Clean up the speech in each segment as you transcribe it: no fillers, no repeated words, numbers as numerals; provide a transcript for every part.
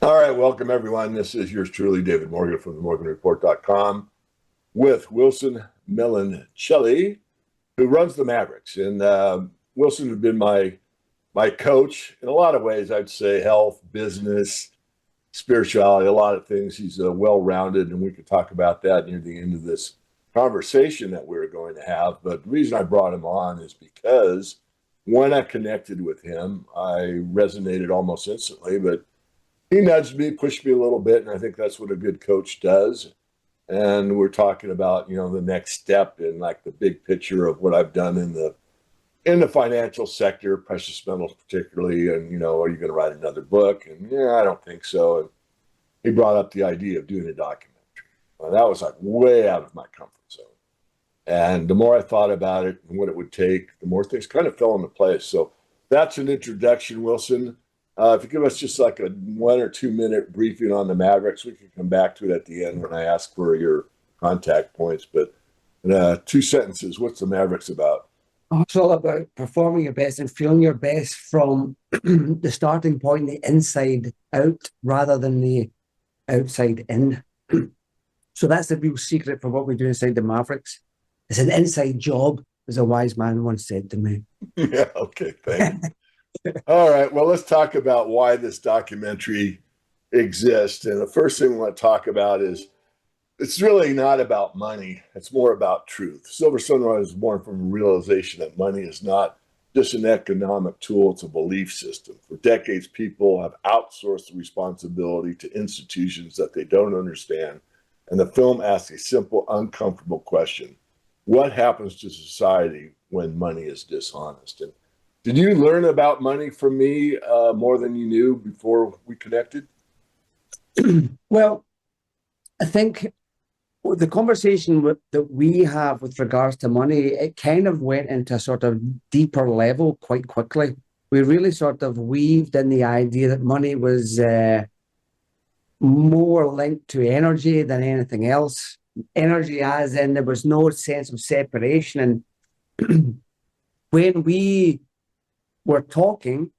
All right, welcome everyone. This is yours truly, David Morgan from themorganreport.com with Wilson Meloncelli, who runs the Mavericks. And Wilson has been my coach in a lot of ways. I'd say health, business, spirituality, a lot of things. He's well-rounded, and we could talk about that near the end of this conversation that we're going to have. But the reason I brought him on is because when I connected with him, I resonated almost instantly, but he nudged me, pushed me a little bit, and I think that's what a good coach does. And we're talking about, the next step in like the big picture of what I've done in the financial sector, precious metals particularly, and are you going to write another book? And I don't think so. And he brought up the idea of doing a documentary. Well, that was like way out of my comfort zone. And the more I thought about it and what it would take, the more things kind of fell into place. So that's an introduction, Wilson. If you give us just like a 1 or 2 minute briefing on the Mavericks, we can come back to it at the end when I ask for your contact points. But in 2 sentences, what's the Mavericks about? Oh, it's all about performing your best and feeling your best from the starting point, the inside out, rather than the outside in. So that's the real secret for what we do inside the Mavericks. It's an inside job, as a wise man once said to me. Yeah, okay, thank you. All right, well, let's talk about why this documentary exists. And the first thing we want to talk about is it's really not about money. It's more about truth. Silver Sunrise was born from a realization that money is not just an economic tool, it's a belief system. For decades, people have outsourced the responsibility to institutions that they don't understand. And the film asks a simple, uncomfortable question. What happens to society when money is dishonest? And did you learn about money from me more than you knew before we connected? Well, I think the conversation that we have with regards to money, it kind of went into a sort of deeper level quite quickly. We really sort of weaved in the idea that money was more linked to energy than anything else. Energy as in there was no sense of separation. And when we were talking,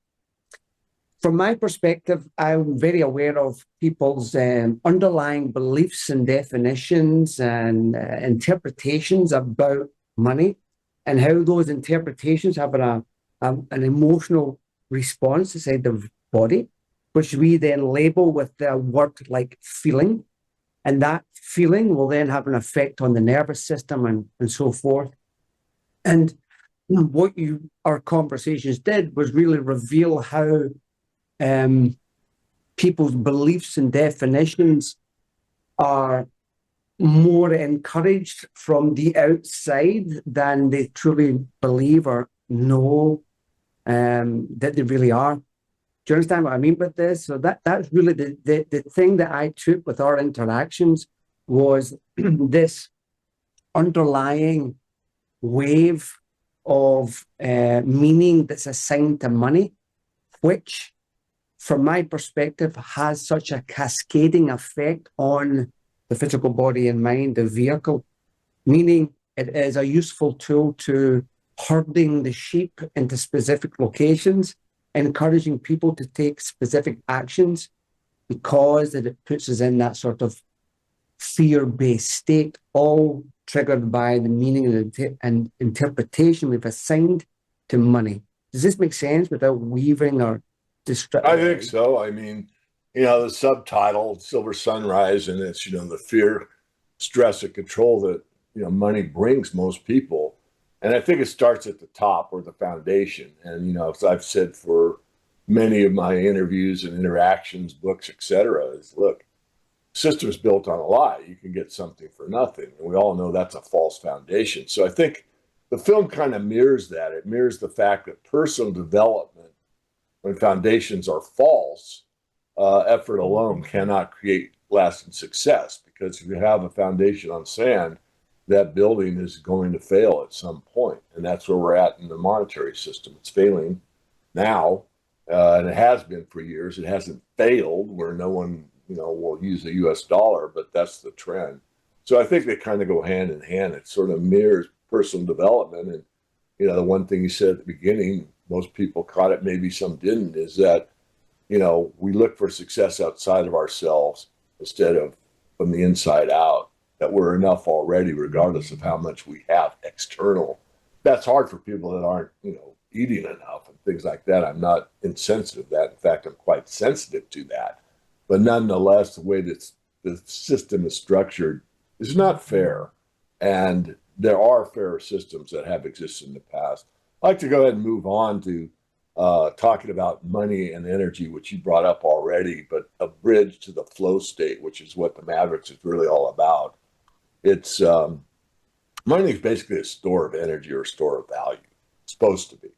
from my perspective, I'm very aware of people's underlying beliefs and definitions and interpretations about money, and how those interpretations have an emotional response inside the body, which we then label with the word like feeling. And that feeling will then have an effect on the nervous system and so forth. And what our conversations did was really reveal how people's beliefs and definitions are more encouraged from the outside than they truly believe or know that they really are. Do you understand what I mean with this? So that's really the thing that I took with our interactions was this underlying wave of meaning that's assigned to money, which from my perspective, has such a cascading effect on the physical body and mind, the vehicle, meaning it is a useful tool to herding the sheep into specific locations, encouraging people to take specific actions because it puts us in that sort of fear-based state, all triggered by the meaning and interpretation we've assigned to money. Does this make sense without weaving or I think so. I mean, the subtitle, Silver Sunrise, and it's, the fear, stress, and control that, money brings most people. And I think it starts at the top or the foundation. And, as I've said for many of my interviews and interactions, books, et cetera, is look, system's built on a lie. You can get something for nothing. And we all know that's a false foundation. So I think the film kind of mirrors that. It mirrors the fact that personal development, when foundations are false, effort alone cannot create lasting success, because if you have a foundation on sand, that building is going to fail at some point. And that's where we're at in the monetary system. It's failing now, and it has been for years. It hasn't failed where no one, will use the US dollar, but that's the trend. So I think they kind of go hand in hand. It sort of mirrors personal development. And, the one thing you said at the beginning, most people caught it, maybe some didn't, is that we look for success outside of ourselves instead of from the inside out, that we're enough already, regardless of how much we have external. That's hard for people that aren't, eating enough and things like that. I'm not insensitive to that. In fact, I'm quite sensitive to that. But nonetheless, the way that the system is structured is not fair. And there are fairer systems that have existed in the past. I'd like to go ahead and move on to talking about money and energy, which you brought up already, but a bridge to the flow state, which is what the Mavericks is really all about. It's money is basically a store of energy or a store of value. It's supposed to be.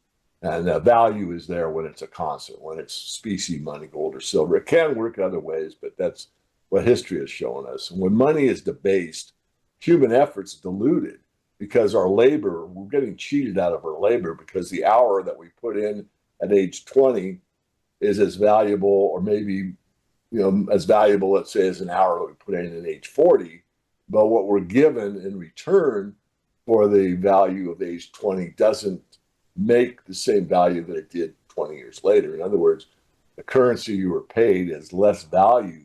And value is there when it's a constant, when it's specie money, gold or silver. It can work other ways, but that's what history has shown us. And when money is debased, human effort's diluted because our labor, we're getting cheated out of our labor because the hour that we put in at age 20 is as valuable, or maybe, as valuable, let's say, as an hour that we put in at age 40. But what we're given in return for the value of age 20 doesn't make the same value that it did 20 years later. In other words, the currency you were paid is less value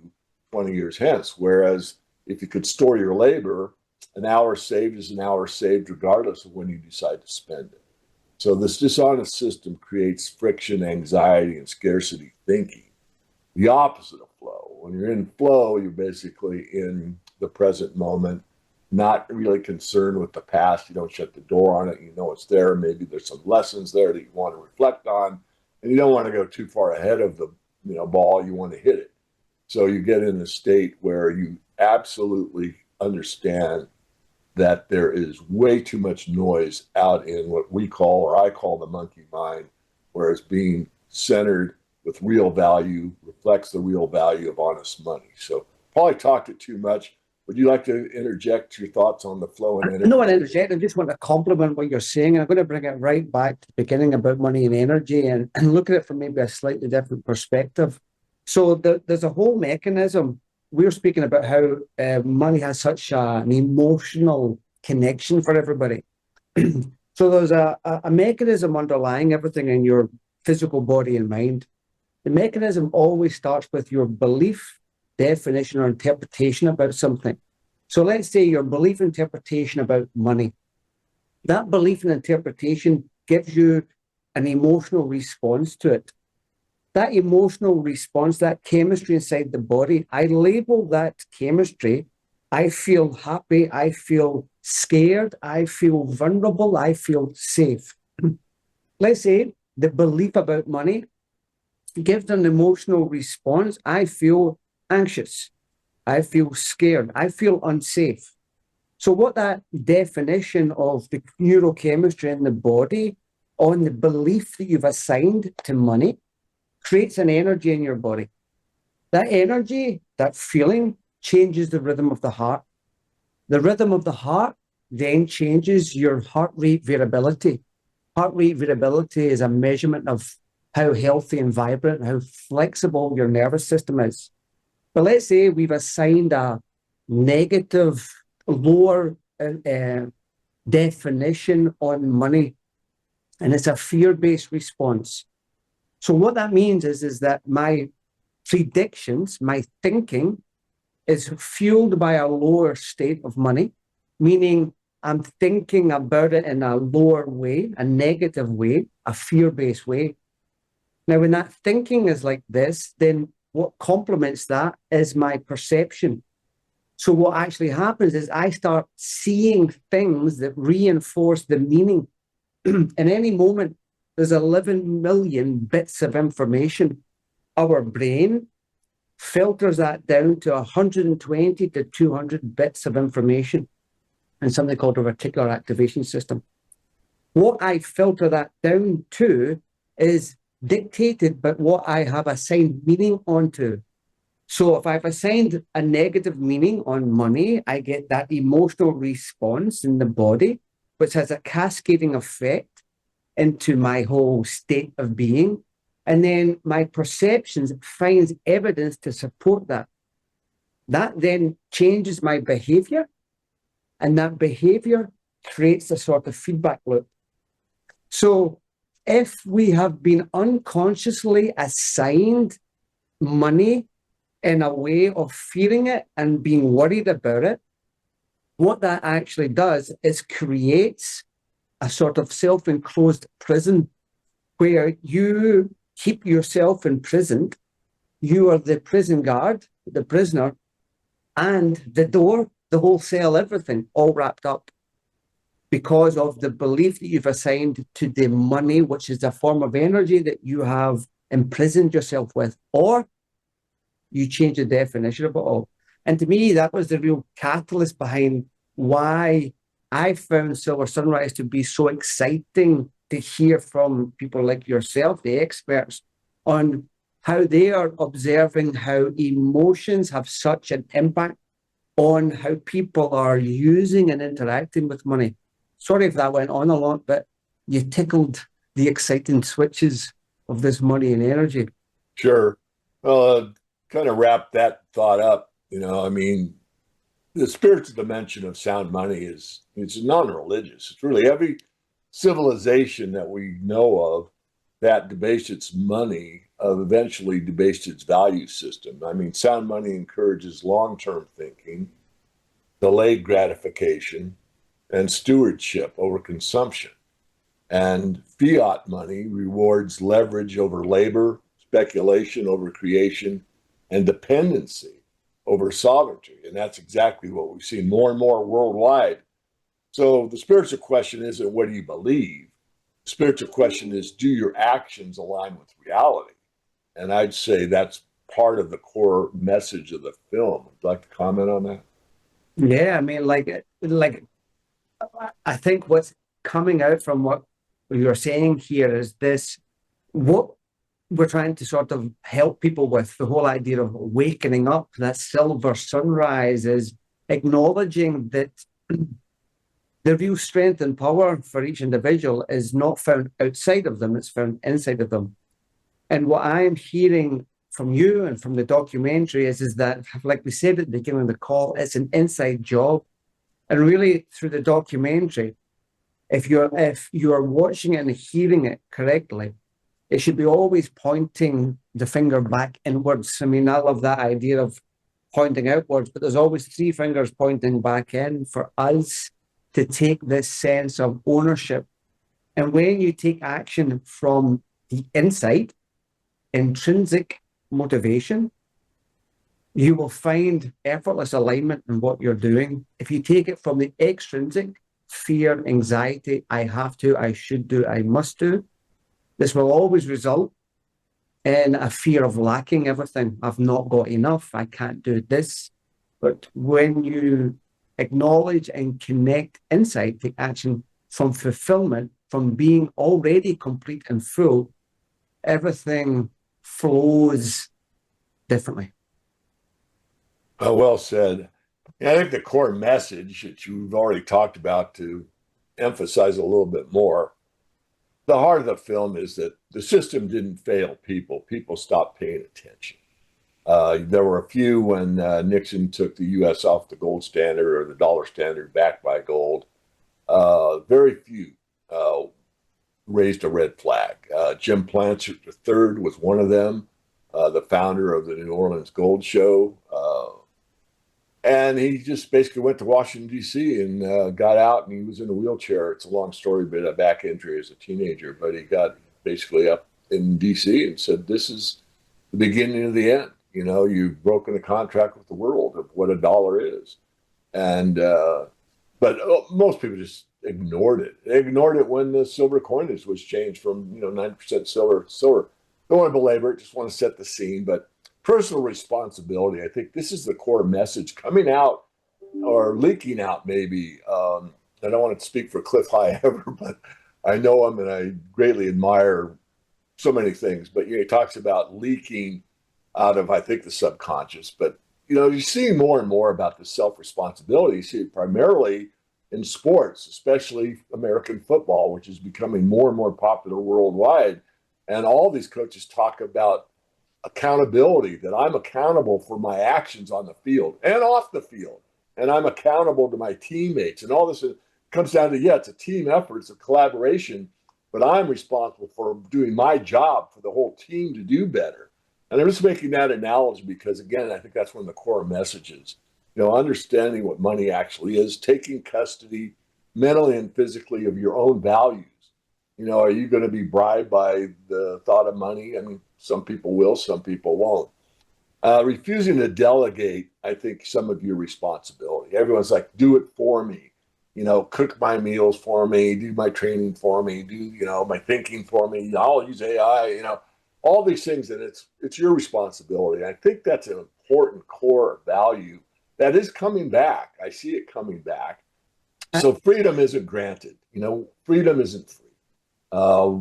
20 years hence. Whereas if you could store your labor, an hour saved is an hour saved regardless of when you decide to spend it. So this dishonest system creates friction, anxiety, and scarcity thinking. The opposite of flow. When you're in flow, you're basically in the present moment, not really concerned with the past. You don't shut the door on it. You know it's there. Maybe there's some lessons there that you want to reflect on, and you don't want to go too far ahead of the ball. You want to hit it. So you get in a state where you absolutely understand that there is way too much noise out in what we call, or I call, the monkey mind, whereas being centered with real value reflects the real value of honest money. So probably talked it too much. Would you like to interject your thoughts on the flow and energy? No, I interject. I just want to compliment what you're saying. I'm going to bring it right back to the beginning about money and energy and look at it from maybe a slightly different perspective. So there's a whole mechanism. We're speaking about how money has such an emotional connection for everybody. So there's a mechanism underlying everything in your physical body and mind. The mechanism always starts with your belief, definition, or interpretation about something. So let's say your belief interpretation about money. That belief and interpretation gives you an emotional response to it. That emotional response, that chemistry inside the body, I label that chemistry. I feel happy, I feel scared, I feel vulnerable, I feel safe. Let's say the belief about money gives an emotional response. I feel anxious, I feel scared, I feel unsafe. So what that definition of the neurochemistry in the body on the belief that you've assigned to money creates an energy in your body. That energy, that feeling, changes the rhythm of the heart. The rhythm of the heart then changes your heart rate variability. Heart rate variability is a measurement of how healthy and vibrant, how flexible your nervous system is. But let's say we've assigned a negative, lower definition on money, and it's a fear-based response. So what that means is that my predictions, my thinking, is fueled by a lower state of money, meaning I'm thinking about it in a lower way, a negative way, a fear-based way. Now, when that thinking is like this, then what complements that is my perception. So what actually happens is I start seeing things that reinforce the meaning. In any moment, there's 11 million bits of information. Our brain filters that down to 120 to 200 bits of information in something called a reticular activation system. What I filter that down to is dictated by what I have assigned meaning onto. So if I've assigned a negative meaning on money, I get that emotional response in the body, which has a cascading effect into my whole state of being. And then my perceptions finds evidence to support that. That then changes my behavior, and that behavior creates a sort of feedback loop. So if we have been unconsciously assigned money in a way of fearing it and being worried about it, what that actually does is creates a sort of self-enclosed prison where you keep yourself imprisoned. You are the prison guard, the prisoner, and the door, the whole cell, everything, all wrapped up because of the belief that you've assigned to the money, which is a form of energy that you have imprisoned yourself with, or you change the definition of it all. And to me, that was the real catalyst behind why I found Silver Sunrise to be so exciting to hear from people like yourself, the experts, on how they are observing how emotions have such an impact on how people are using and interacting with money. Sorry if that went on a lot, but you tickled the exciting switches of this money and energy. Sure. Kind of wrap that thought up. I mean, the spiritual dimension of sound money it's non-religious. It's really every civilization that we know of that debased its money eventually debased its value system. I mean, sound money encourages long-term thinking, delayed gratification, and stewardship over consumption. And fiat money rewards leverage over labor, speculation over creation, and dependency over sovereignty. And that's exactly what we've seen more and more worldwide. So the spiritual question isn't what do you believe? The spiritual question is do your actions align with reality? And I'd say that's part of the core message of the film. Would you like to comment on that? Yeah, I mean, I think what's coming out from what you're saying here is this: what we're trying to sort of help people with the whole idea of wakening up, that silver sunrise, is acknowledging that the real strength and power for each individual is not found outside of them, it's found inside of them. And what I'm hearing from you and from the documentary is that, like we said at the beginning of the call, it's an inside job. And really, through the documentary, if you're watching it and hearing it correctly, it should be always pointing the finger back inwards. I mean, I love that idea of pointing outwards, but there's always three fingers pointing back in for us to take this sense of ownership. And when you take action from the inside, intrinsic motivation, you will find effortless alignment in what you're doing. If you take it from the extrinsic, fear, anxiety, I have to, I should do, I must do, this will always result in a fear of lacking everything. I've not got enough, I can't do this. But when you acknowledge and connect inside, take action from fulfillment, from being already complete and full, everything flows differently. Well said. Yeah, I think the core message that you've already talked about, to emphasize a little bit more, the heart of the film is that the system didn't fail people. People stopped paying attention. There were a few when Nixon took the U.S. off the gold standard or the dollar standard backed by gold. Very few raised a red flag. Jim Blanchard III was one of them, the founder of the New Orleans Gold Show. And he just basically went to Washington, D.C. and got out, and he was in a wheelchair. It's a long story, but a back injury as a teenager. But he got basically up in D.C. and said, this is the beginning of the end. You've broken a contract with the world of what a dollar is. And but most people just ignored it. They ignored it when the silver coinage was changed from 90% silver. Don't want to belabor it, just want to set the scene. But personal responsibility, I think this is the core message coming out or leaking out maybe. I don't want to speak for Cliff High ever, but I know him and I greatly admire so many things. But he talks about leaking out of, I think, the subconscious. But you see more and more about the self-responsibility. You see it primarily in sports, especially American football, which is becoming more and more popular worldwide. And all these coaches talk about accountability, that I'm accountable for my actions on the field and off the field. And I'm accountable to my teammates. And all this comes down to, it's a team effort, it's a collaboration, but I'm responsible for doing my job for the whole team to do better. And I'm just making that analogy because, again, I think that's one of the core messages. Understanding what money actually is, taking custody mentally and physically of your own values. Are you going to be bribed by the thought of money? I mean, some people will, some people won't. Refusing to delegate, I think, some of your responsibility. Everyone's like, do it for me. Cook my meals for me, do my training for me, do, my thinking for me. I'll use AI, all these things, and it's your responsibility. I think that's an important core value that is coming back. I see it coming back. So freedom isn't granted. Freedom isn't free. Uh,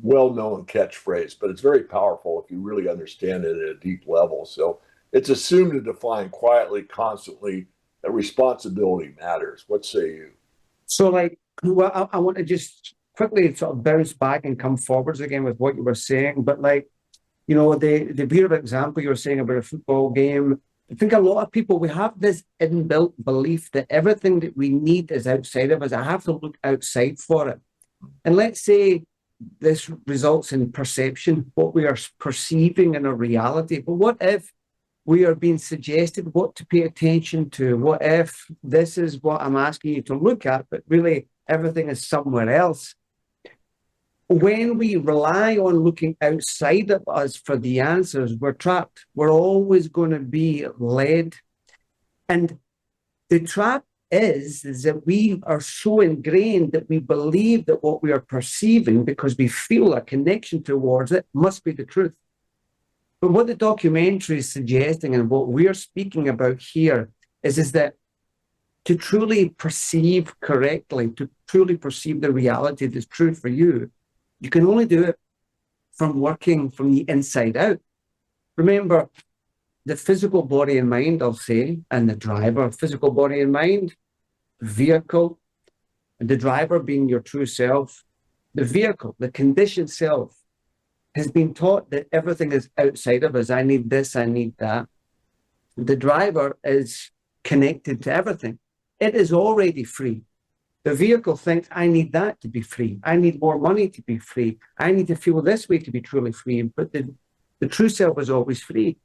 Well-known catchphrase, but it's very powerful if you really understand it at a deep level. So it's assumed and defined quietly, constantly, that responsibility matters. What say you? So, well, I want to just quickly sort of bounce back and come forwards again with what you were saying. But the beautiful example you were saying about a football game, I think a lot of people, we have this inbuilt belief that everything that we need is outside of us. I have to look outside for it. And let's say this results in perception, what we are perceiving in a reality. But what if we are being suggested what to pay attention to? What if this is what I'm asking you to look at, but really everything is somewhere else? When we rely on looking outside of us for the answers, we're trapped. We're always going to be led. And the trap is that we are so ingrained that we believe that what we are perceiving, because we feel a connection towards it, must be the truth. But what the documentary is suggesting and what we're speaking about here is that to truly perceive correctly, to truly perceive the reality that's true for you, you can only do it from working from the inside out. Remember, the physical body and mind, I'll say, and the driver, physical body and mind, vehicle, and the driver being your true self, the vehicle, the conditioned self, has been taught that everything is outside of us. I need this, I need that. The driver is connected to everything. It is already free. The vehicle thinks, I need that to be free. I need more money to be free. I need to feel this way to be truly free. But the true self is always free.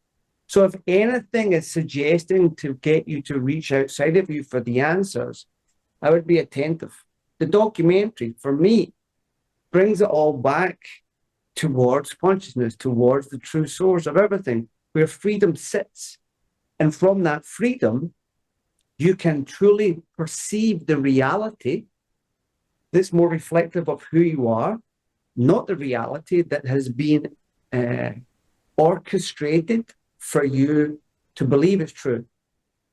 So if anything is suggesting to get you to reach outside of you for the answers, I would be attentive. The documentary, for me, brings it all back towards consciousness, towards the true source of everything, where freedom sits. And from that freedom, you can truly perceive the reality that's more reflective of who you are, not the reality that has been orchestrated for you to believe is true.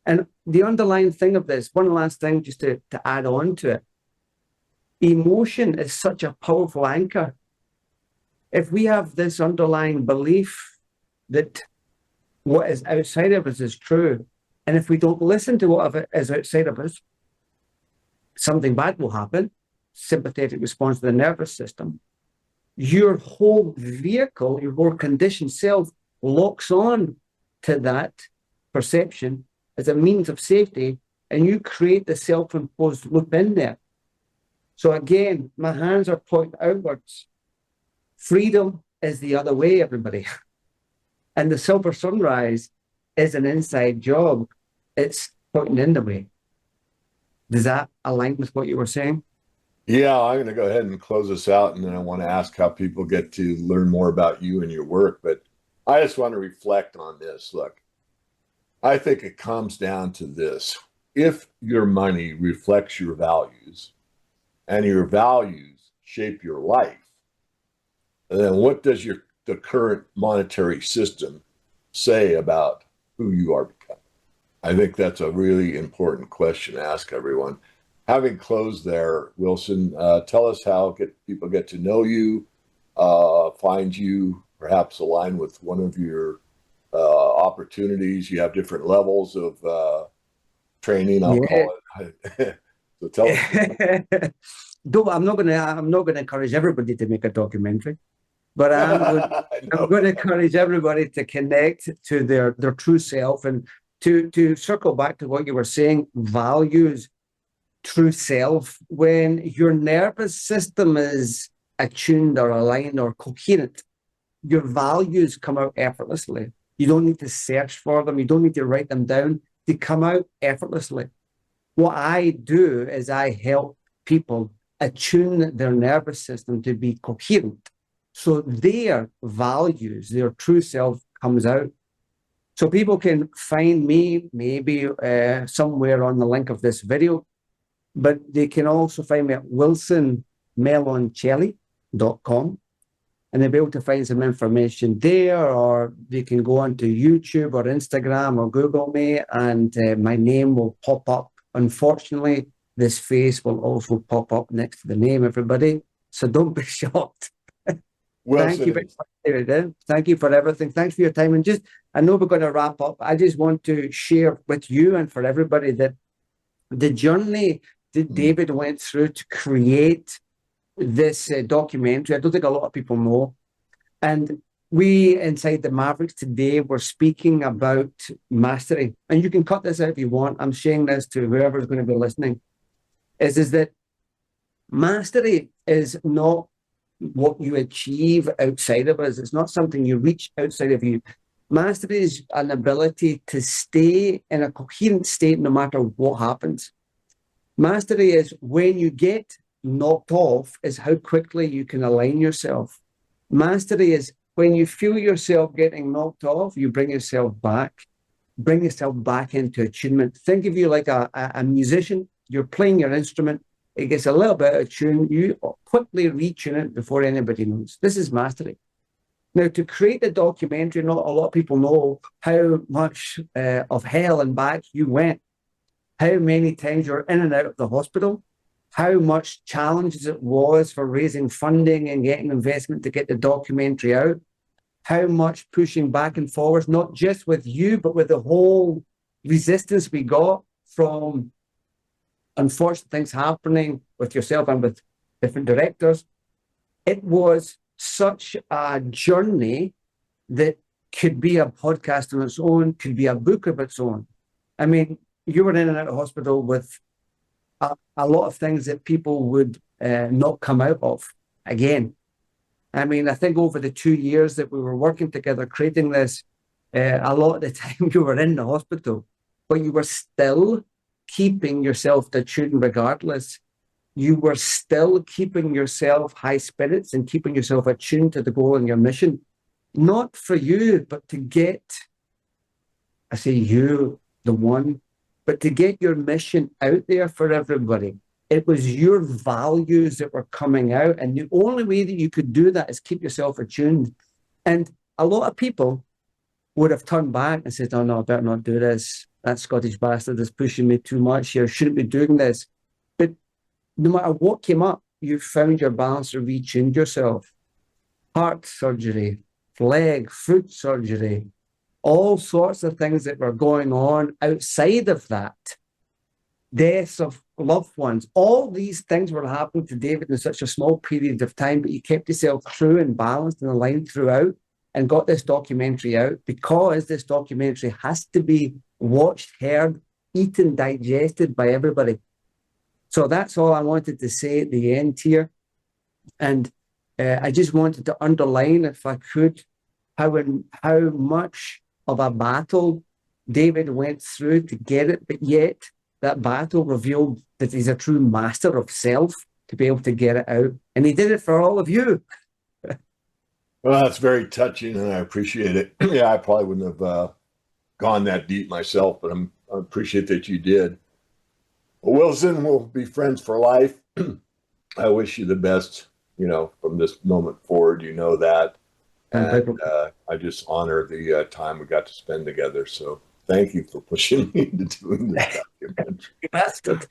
And the underlying thing of this, one last thing just to add on to it, emotion is such a powerful anchor. If we have this underlying belief that what is outside of us is true, and if we don't listen to what is outside of us, something bad will happen, sympathetic response to the nervous system. Your whole vehicle, your whole conditioned self locks on to that perception as a means of safety, and you create the self-imposed loop in there. So again, my hands are pointed outwards. Freedom is the other way, everybody. And the silver sunrise is an inside job. It's pointing in the way. Does that align with what you were saying? Yeah, I'm going to go ahead and close this out, and then I want to ask how people get to learn more about you and your work. But I just want to reflect on this. Look, I think it comes down to this. If your money reflects your values and your values shape your life, then what does the current monetary system say about who you are becoming? I think that's a really important question to ask everyone. Having closed there, Wilson, tell us how people get to know you, find you, perhaps align with one of your opportunities. You have different levels of training, I'll call it. So tell us. Though I'm not gonna encourage everybody to make a documentary, but I'm going to encourage everybody to connect to their true self, and to circle back to what you were saying, values, true self. When your nervous system is attuned or aligned or coherent, your values come out effortlessly. You don't need to search for them. You don't need to write them down. They come out effortlessly. What I do is I help people attune their nervous system to be coherent. So their values, their true self comes out. So people can find me maybe somewhere on the link of this video, but they can also find me at wilsonmeloncelli.com, and they'll be able to find some information there, or they can go onto YouTube or Instagram or Google me, and my name will pop up. Unfortunately, this face will also pop up next to the name, everybody. So don't be shocked. Wilson, Thank you very much, David. Thank you for everything. Thanks for your time. And just, I know we're going to wrap up. I just want to share with you and for everybody that the journey that David went through to create this documentary, I don't think a lot of people know. And we inside the Mavericks today, we're speaking about mastery. And you can cut this out if you want. I'm sharing this to whoever's going to be listening. Is that mastery is not what you achieve outside of us. It's not something you reach outside of you. Mastery is an ability to stay in a coherent state no matter what happens. Mastery is when you get knocked off, is how quickly you can align yourself. Mastery is when you feel yourself getting knocked off, you bring yourself back into attunement. Think of you like a musician. You're playing your instrument. It gets a little bit out of tune. You quickly retune it before anybody knows. This is mastery. Now, to create the documentary, not a lot of people know how much of hell and back you went, how many times you're in and out of the hospital, how much challenges it was for raising funding and getting investment to get the documentary out, how much pushing back and forwards, not just with you, but with the whole resistance we got from unfortunate things happening with yourself and with different directors. It was such a journey that could be a podcast on its own, could be a book of its own. I mean, you were in and out of hospital with a lot of things that people would not come out of again. I mean, I think over the 2 years that we were working together, creating this, a lot of the time you were in the hospital, but you were still keeping yourself attuned regardless. You were still keeping yourself high spirits and keeping yourself attuned to the goal and your mission. Not for you, but to get, I say you, the one, but to get your mission out there for everybody. It was your values that were coming out. And the only way that you could do that is keep yourself attuned. And a lot of people would have turned back and said, oh no, I better not do this. That Scottish bastard is pushing me too much here. Shouldn't be doing this. But no matter what came up, you found your balance to retuned yourself. Heart surgery, leg, foot surgery, all sorts of things that were going on outside of that. Deaths of loved ones. All these things were happening to David in such a small period of time, but you kept yourself true and balanced and aligned throughout and got this documentary out, because this documentary has to be watched, heard, eaten, digested by everybody. So that's all I wanted to say at the end here. And I just wanted to underline, if I could, how much of a battle David went through to get it, but yet that battle revealed that he's a true master of self to be able to get it out. And he did it for all of you. Well, that's very touching, and I appreciate it. Yeah, I probably wouldn't have gone that deep myself, but I appreciate that you did. Well, Wilson, we'll be friends for life. I wish you the best, from this moment forward, that. And I just honor the time we got to spend together. So thank you for pushing me into doing this documentary. You bastard.